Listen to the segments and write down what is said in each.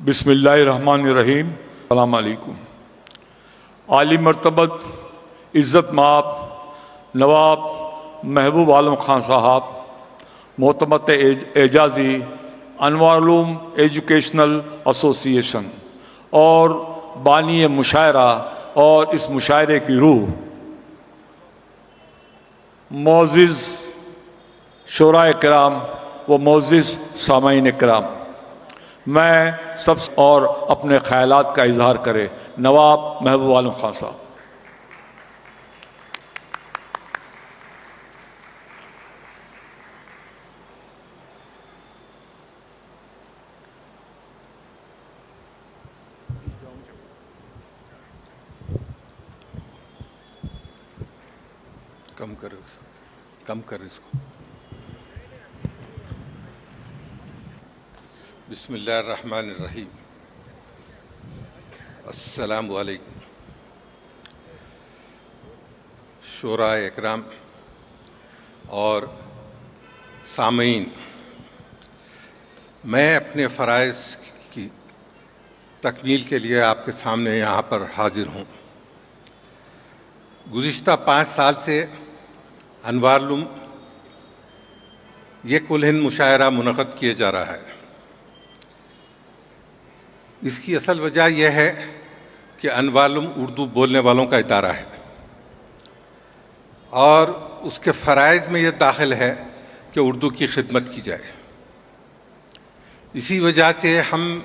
بسم اللہ الرحمن الرحیم۔ السلام علیکم۔ عالی مرتبت عزت مآب نواب محبوب عالم خان صاحب، معتمد اعجازی انوار علوم ایجوکیشنل ایسوسی ایشن اور بانی مشاعرہ اور اس مشاعرے کی روح، معزز شعراء کرام و معزز سامعین کرام، میں سب سے اور اپنے خیالات کا اظہار کرے نواب محبوب عالم خان صاحب۔ کم کر اس کو۔ بسم اللہ الرحمن الرحیم۔ السلام علیکم شعراء اکرام اور سامعین، میں اپنے فرائض کی تکمیل کے لیے آپ کے سامنے یہاں پر حاضر ہوں۔ گزشتہ 5 سال سے انوار علوم یہ کل ہند مشاعرہ منعقد کیے جا رہا ہے۔ اس کی اصل وجہ یہ ہے کہ انوار علوم اردو بولنے والوں کا ادارہ ہے اور اس کے فرائض میں یہ داخل ہے کہ اردو کی خدمت کی جائے۔ اسی وجہ سے ہم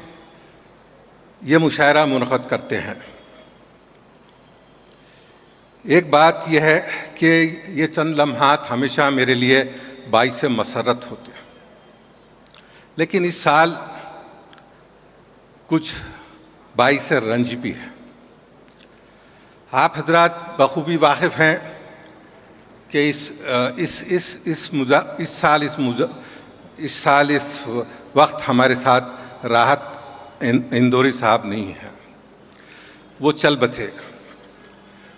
یہ مشاعرہ منعقد کرتے ہیں۔ ایک بات یہ ہے کہ یہ چند لمحات ہمیشہ میرے لیے باعث مسرت ہوتے ہیں، لیکن اس سال کچھ باعث رنج بھی ہے۔ آپ حضرات بخوبی واقف ہیں کہ اس سال اس وقت ہمارے ساتھ راحت اندوری صاحب نہیں ہیں، وہ چل بچے۔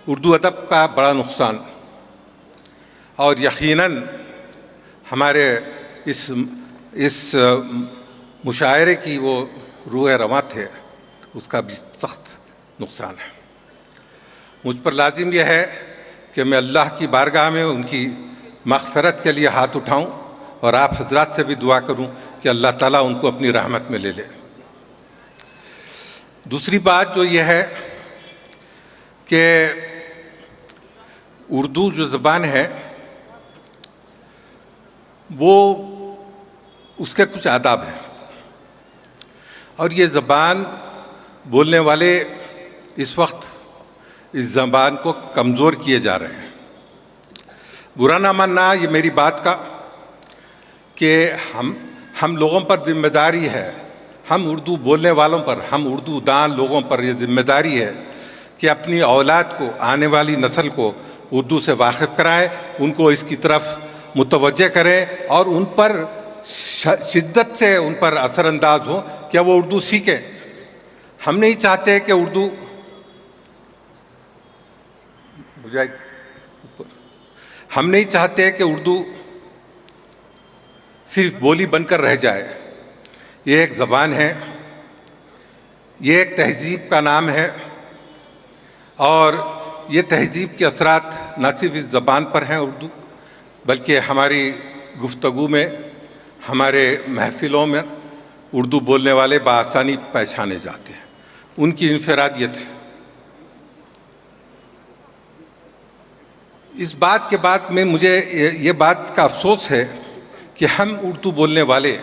اردو ادب کا بڑا نقصان، اور یقیناً ہمارے اس مشاعرے کی وہ روح رواں تھے، اس کا بھی سخت نقصان ہے۔ مجھ پر لازم یہ ہے کہ میں اللہ کی بارگاہ میں ان کی مغفرت کے لیے ہاتھ اٹھاؤں اور آپ حضرات سے بھی دعا کروں کہ اللہ تعالیٰ ان کو اپنی رحمت میں لے لے۔ دوسری بات جو یہ ہے کہ اردو جو زبان ہے وہ اس کے کچھ آداب ہیں، اور یہ زبان بولنے والے اس وقت اس زبان کو کمزور کیے جا رہے ہیں۔ برا نہ ماننا یہ میری بات کا کہ ہم لوگوں پر ذمہ داری ہے، ہم اردو بولنے والوں پر، ہم اردو دان لوگوں پر یہ ذمہ داری ہے کہ اپنی اولاد کو، آنے والی نسل کو اردو سے واقف کرائیں، ان کو اس کی طرف متوجہ کریں اور ان پر شدت سے ان پر اثر انداز ہوں کہ وہ اردو سیکھیں۔ ہم نہیں چاہتے کہ اردو صرف بولی بن کر رہ جائے۔ یہ ایک زبان ہے، یہ ایک تہذیب کا نام ہے، اور یہ تہذیب کے اثرات نہ صرف اس زبان پر ہیں اردو، بلکہ ہماری گفتگو میں، ہمارے محفلوں میں اردو بولنے والے بآسانی پہچانے جاتے ہیں، ان کی انفرادیت ہے۔ اس بات کے بعد میں مجھے یہ بات کا افسوس ہے کہ ہم اردو بولنے والے،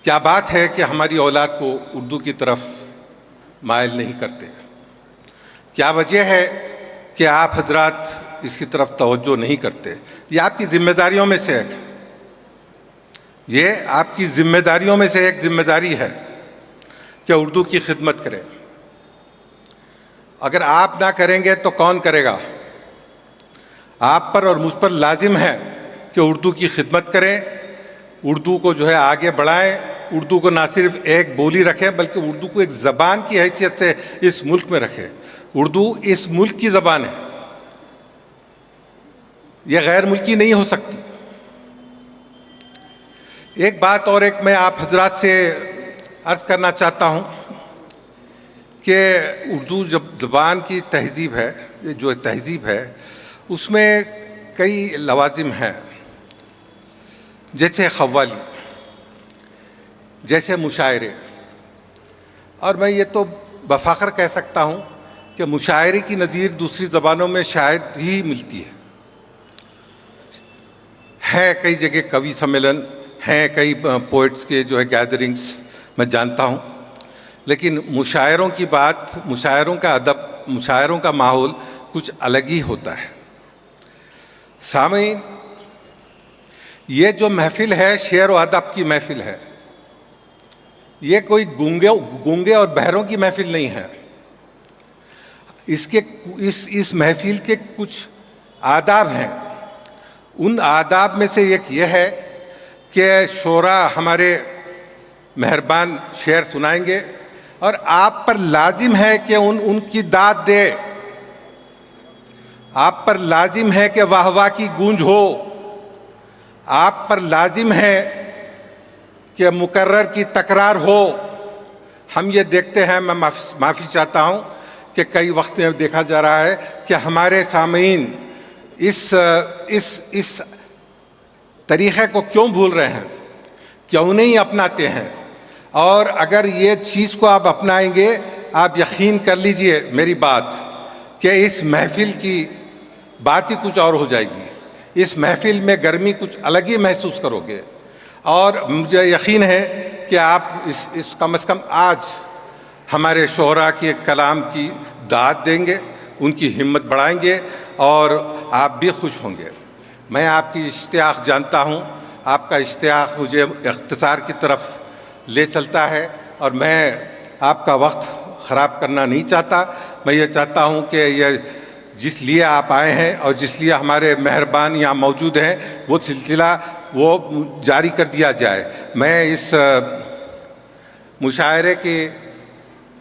کیا بات ہے کہ ہماری اولاد کو اردو کی طرف مائل نہیں کرتے؟ کیا وجہ ہے کہ آپ حضرات اس کی طرف توجہ نہیں کرتے؟ یہ آپ کی ذمہ داریوں میں سے ہے، یہ آپ کی ذمہ داریوں میں سے ایک ذمہ داری ہے کہ اردو کی خدمت کریں۔ اگر آپ نہ کریں گے تو کون کرے گا؟ آپ پر اور مجھ پر لازم ہے کہ اردو کی خدمت کریں، اردو کو جو ہے آگے بڑھائیں، اردو کو نہ صرف ایک بولی رکھیں بلکہ اردو کو ایک زبان کی حیثیت سے اس ملک میں رکھیں۔ اردو اس ملک کی زبان ہے، یہ غیر ملکی نہیں ہو سکتی۔ ایک بات اور میں آپ حضرات سے عرض کرنا چاہتا ہوں کہ اردو زبان کی تہذیب ہے، جو تہذیب ہے اس میں کئی لوازم ہیں، جیسے قوالی، جیسے مشاعرے، اور میں یہ تو بفخر کہہ سکتا ہوں کہ مشاعرے کی نظیر دوسری زبانوں میں شاید ہی ملتی ہے کئی جگہ کوی سمیلن ہیں، کئی پوئٹس کے جو ہے گیدرنگس میں جانتا ہوں، لیکن مشاعروں کی بات، مشاعروں کا ادب، مشاعروں کا ماحول کچھ الگ ہی ہوتا ہے۔ سامعین، یہ جو محفل ہے شعر و ادب کی محفل ہے، یہ کوئی گونگے اور بہروں کی محفل نہیں ہے۔ اس محفل کے کچھ آداب ہیں، ان آداب میں سے ایک یہ ہے کہ شعراء ہمارے مہربان شعر سنائیں گے اور آپ پر لازم ہے کہ ان کی داد دے، آپ پر لازم ہے کہ واہ واہ کی گونج ہو، آپ پر لازم ہے کہ مکرر کی تکرار ہو۔ ہم یہ دیکھتے ہیں، میں معافی چاہتا ہوں کہ کئی وقت میں دیکھا جا رہا ہے کہ ہمارے سامعین اس طریقے کو کیوں بھول رہے ہیں، کیوں نہیں اپناتے ہیں، اور اگر یہ چیز کو آپ اپنائیں گے، آپ یقین کر لیجئے میری بات کہ اس محفل کی بات ہی کچھ اور ہو جائے گی، اس محفل میں گرمی کچھ الگ ہی محسوس کرو گے، اور مجھے یقین ہے کہ آپ اس کم از کم آج ہمارے شعراء کے کلام کی داد دیں گے، ان کی ہمت بڑھائیں گے، اور آپ بھی خوش ہوں گے۔ میں آپ کی اشتیاق جانتا ہوں، آپ کا اشتیاق مجھے اختصار کی طرف لے چلتا ہے، اور میں آپ کا وقت خراب کرنا نہیں چاہتا۔ میں یہ چاہتا ہوں کہ یہ جس لیے آپ آئے ہیں اور جس لیے ہمارے مہربان یہاں موجود ہیں، وہ سلسلہ وہ جاری کر دیا جائے۔ میں اس مشاعرے کے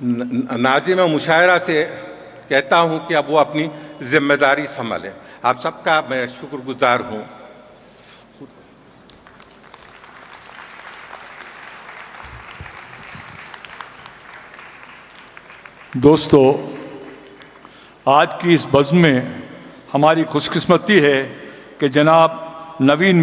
ناظم مشاعرہ سے کہتا ہوں کہ اب وہ اپنی ذمہ داری سنبھالیں۔ آپ سب کا میں شکر گزار ہوں۔ دوستو، آج کی اس بزم میں ہماری خوش قسمتی ہے کہ جناب نوین